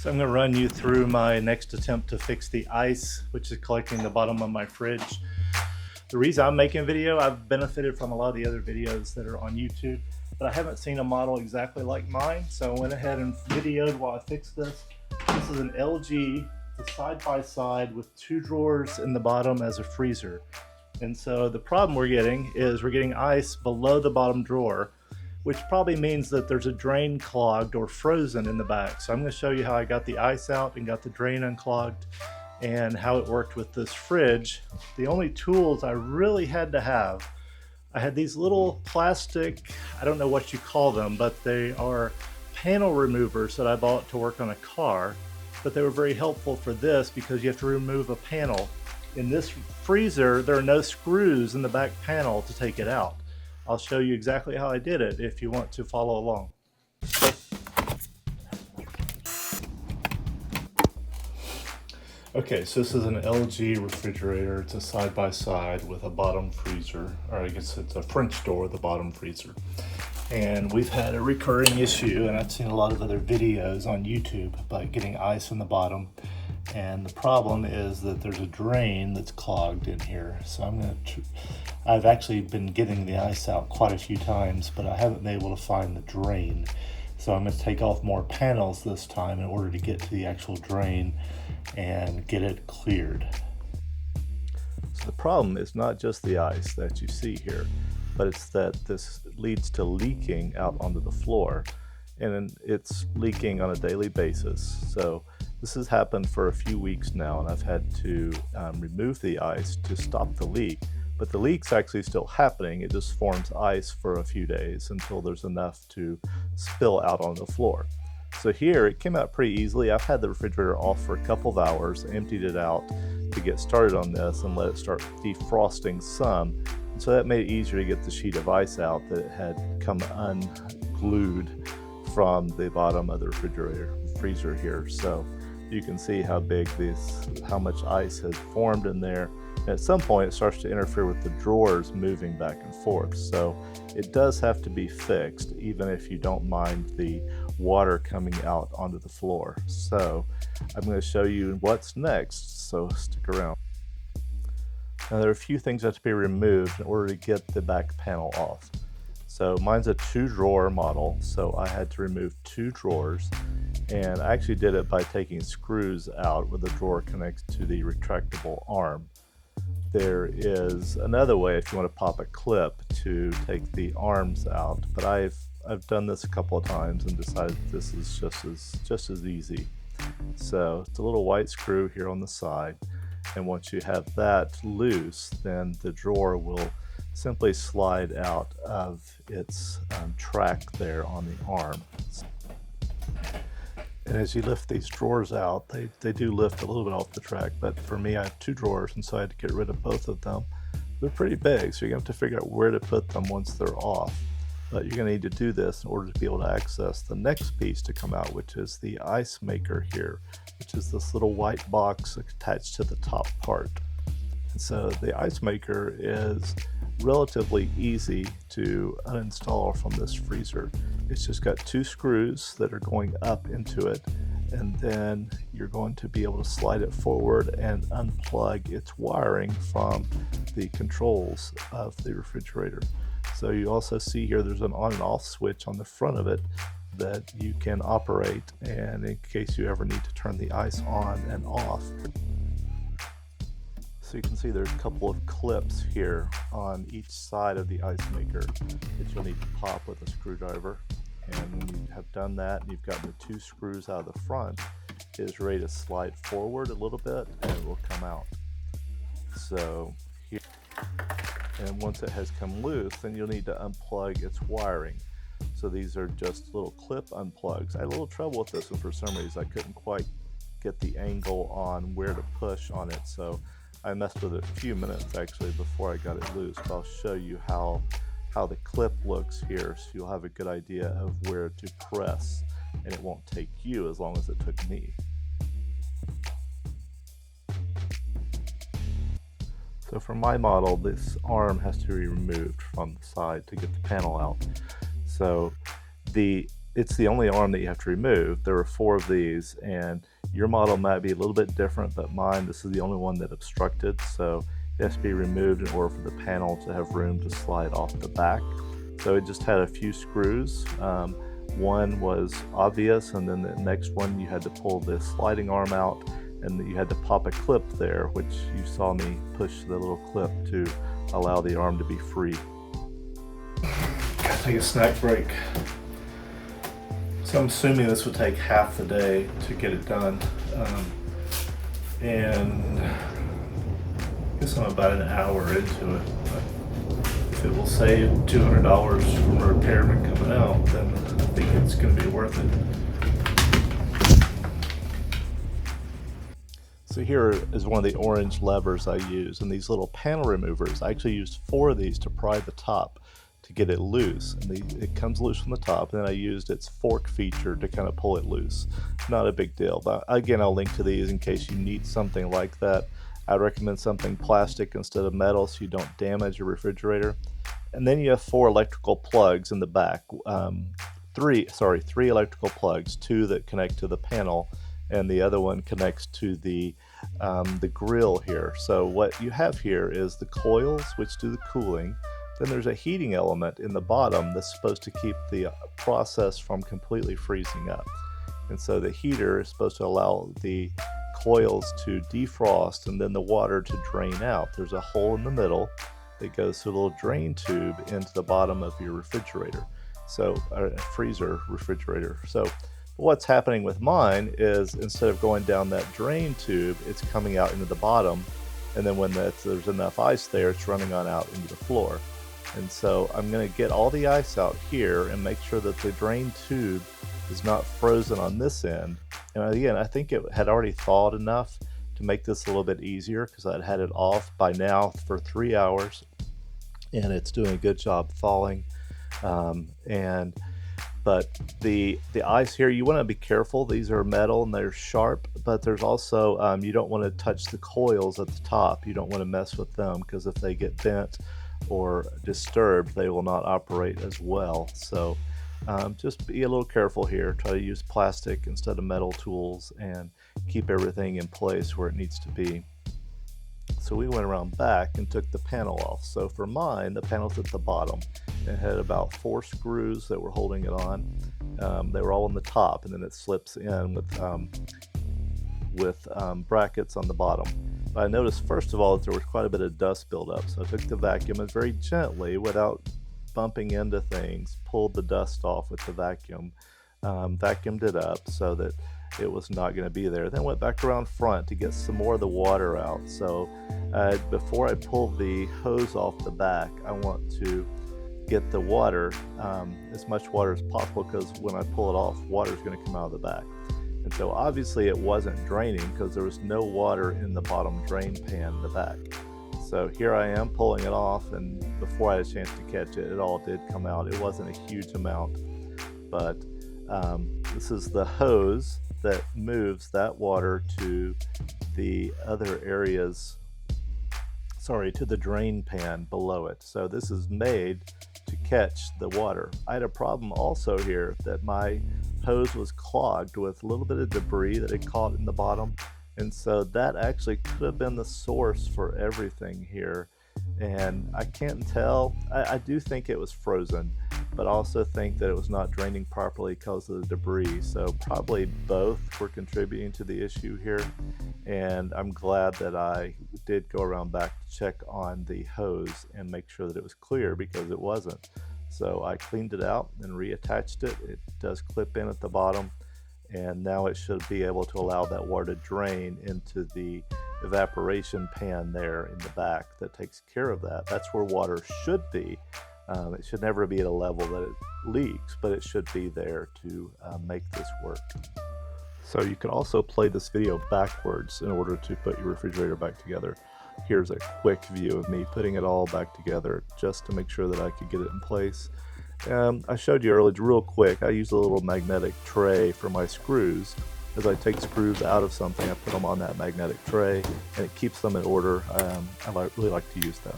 So I'm going to run you through my next attempt to fix the ice, which is collecting the bottom of my fridge. The reason I'm making a video, I've benefited from a lot of the other videos that are on YouTube, but I haven't seen a model exactly like mine, so I went ahead and videoed while I fixed this. This is an LG, it's a side-by-side with 2 drawers in the bottom as a freezer. And so the problem we're getting is we're getting ice below the bottom drawer, which probably means that there's a drain clogged or frozen in the back. So I'm going to show you how I got the ice out and got the drain unclogged and how it worked with this fridge. The only tools I really had to have, I had these little plastic, I don't know what you call them, but they are panel removers that I bought to work on a car, but they were very helpful for this because you have to remove a panel. In this freezer, there are no screws in the back panel to take it out. I'll show you exactly how I did it if you want to follow along. Okay, so this is an LG refrigerator. It's a side-by-side with a bottom freezer, or I guess it's a French door with a bottom freezer. And we've had a recurring issue, and I've seen a lot of other videos on YouTube about getting ice in the bottom. And the problem is that there's a drain that's clogged in here. So I've actually been getting the ice out quite a few times, but I haven't been able to find the drain. So I'm going to take off more panels this time in order to get to the actual drain and get it cleared. So the problem is not just the ice that you see here, but it's that this leads to leaking out onto the floor, and it's leaking on a daily basis. So this has happened for a few weeks now, and I've had to remove the ice to stop the leak. But the leak's actually still happening. It just forms ice for a few days until there's enough to spill out on the floor. So here, it came out pretty easily. I've had the refrigerator off for a couple of hours, emptied it out to get started on this and let it start defrosting some. And so that made it easier to get the sheet of ice out that had come unglued from the bottom of the freezer here. So you can see how big how much ice has formed in there. And at some point, it starts to interfere with the drawers moving back and forth. So it does have to be fixed, even if you don't mind the water coming out onto the floor. So I'm going to show you what's next, so stick around. Now there are a few things that have to be removed in order to get the back panel off. So mine's a 2-drawer model, so I had to remove 2 drawers, and I actually did it by taking screws out where the drawer connects to the retractable arm. There is another way if you want to pop a clip to take the arms out, but I've done this a couple of times and decided this is just as easy. So it's a little white screw here on the side, and once you have that loose, then the drawer will simply slide out of its track there on the arm. And as you lift these drawers out, they do lift a little bit off the track, but for me, I have 2 drawers, and so I had to get rid of both of them. They're pretty big, so you're going to have to figure out where to put them once they're off. But you're going to need to do this in order to be able to access the next piece to come out, which is the ice maker here, which is this little white box attached to the top part. And so the ice maker is relatively easy to uninstall from this freezer. It's just got 2 screws that are going up into it, and then you're going to be able to slide it forward and unplug its wiring from the controls of the refrigerator. So you also see here there's an on and off switch on the front of it that you can operate, and in case you ever need to turn the ice on and off. So you can see there's a couple of clips here on each side of the ice maker that you'll need to pop with a screwdriver. And when you have done that and you've gotten the 2 screws out of the front, it is ready to slide forward a little bit and it will come out. So here, and once it has come loose, then you'll need to unplug its wiring. So these are just little clip unplugs. I had a little trouble with this one for some reason. I couldn't quite get the angle on where to push on it, so I messed with it a few minutes actually before I got it loose. But I'll show you how the clip looks here, so you'll have a good idea of where to press, and it won't take you as long as it took me. So for my model, this arm has to be removed from the side to get the panel out. So the it's the only arm that you have to remove. There are 4 of these, and your model might be a little bit different, but mine, this is the only one that obstructed, so it has to be removed in order for the panel to have room to slide off the back. So it just had a few screws. One was obvious, and then the next one you had to pull the sliding arm out, and you had to pop a clip there, which you saw me push the little clip to allow the arm to be free. Gotta take a snack break. So I'm assuming this would take half the day to get it done. And I guess I'm about an hour into it. But if it will save $200 from a repairman coming out, then I think it's going to be worth it. So here is one of the orange levers I use, and these little panel removers. I actually used 4 of these to pry the top to get it loose, and it comes loose from the top, and then I used its fork feature to kind of pull it loose. Not a big deal, but again, I'll link to these in case you need something like that. I'd recommend something plastic instead of metal so you don't damage your refrigerator. And then you have 4 electrical plugs in the back. 3 electrical plugs, 2 that connect to the panel, and the other one connects to the grill here. So what you have here is the coils, which do the cooling. Then there's a heating element in the bottom that's supposed to keep the process from completely freezing up. And so the heater is supposed to allow the coils to defrost and then the water to drain out. There's a hole in the middle that goes through a little drain tube into the bottom of your refrigerator. So a freezer refrigerator. So what's happening with mine is instead of going down that drain tube, it's coming out into the bottom. And then when there's enough ice there, it's running on out into the floor. And so I'm going to get all the ice out here and make sure that the drain tube is not frozen on this end. And again, I think it had already thawed enough to make this a little bit easier because I'd had it off by now for 3 hours, and it's doing a good job thawing. But the ice here, you want to be careful. These are metal and they're sharp, but there's also, you don't want to touch the coils at the top. You don't want to mess with them because if they get bent or disturbed, they will not operate as well. So just be a little careful here. Try to use plastic instead of metal tools and keep everything in place where it needs to be. So we went around back and took the panel off. So for mine, the panel's at the bottom. It had about 4 screws that were holding it on. They were all on the top, and then it slips in with brackets on the bottom. But I noticed first of all that there was quite a bit of dust buildup. So I took the vacuum and very gently, without bumping into things, pulled the dust off with the vacuum, vacuumed it up so that it was not going to be there. Then went back around front to get some more of the water out. So before I pull the hose off the back, I want to get the water, as much water as possible, because when I pull it off, water is going to come out of the back. And so obviously it wasn't draining because there was no water in the bottom drain pan in the back. So here I am pulling it off, and before I had a chance to catch it, it all did come out. It wasn't a huge amount, but this is the hose that moves that water to the other areas, to the drain pan below it. So this is made to catch the water. I had a problem also here that my hose was clogged with a little bit of debris that had caught in the bottom, and so that actually could have been the source for everything here. And I can't tell. I do think it was frozen, but I also think that it was not draining properly because of the debris. So probably both were contributing to the issue here. And I'm glad that I did go around back to check on the hose and make sure that it was clear, because it wasn't. So I cleaned it out and reattached it. It does clip in at the bottom, and now it should be able to allow that water to drain into the evaporation pan there in the back that takes care of that. That's where water should be. It should never be at a level that it leaks, but it should be there to make this work. So you can also play this video backwards in order to put your refrigerator back together. Here's a quick view of me putting it all back together just to make sure that I could get it in place. I showed you earlier, real quick, I use a little magnetic tray for my screws. As I take screws out of something, I put them on that magnetic tray, and it keeps them in order. I really like to use that.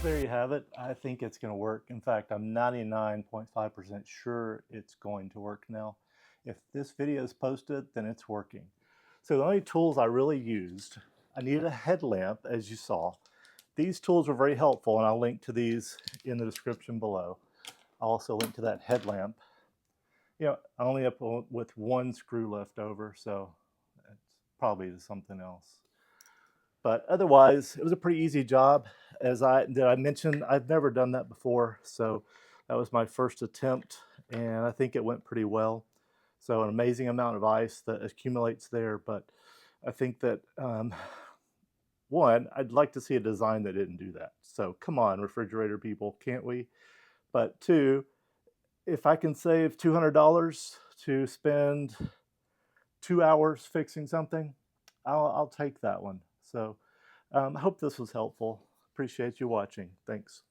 There you have it. I think it's going to work. In fact, I'm 99.5% sure it's going to work now. If this video is posted, then it's working. So the only tools I really used, I needed a headlamp, as you saw. These tools were very helpful, and I'll link to these in the description below. I'll also link to that headlamp. You know, I only up with one screw left over, so it's probably something else. But otherwise, it was a pretty easy job. As I mentioned, I've never done that before, so that was my first attempt, and I think it went pretty well. So an amazing amount of ice that accumulates there, but I think that one, I'd like to see a design that didn't do that. So come on, refrigerator people, can't we? But two, if I can save $200 to spend 2 hours fixing something, I'll take that one. So I hope this was helpful. Appreciate you watching. Thanks.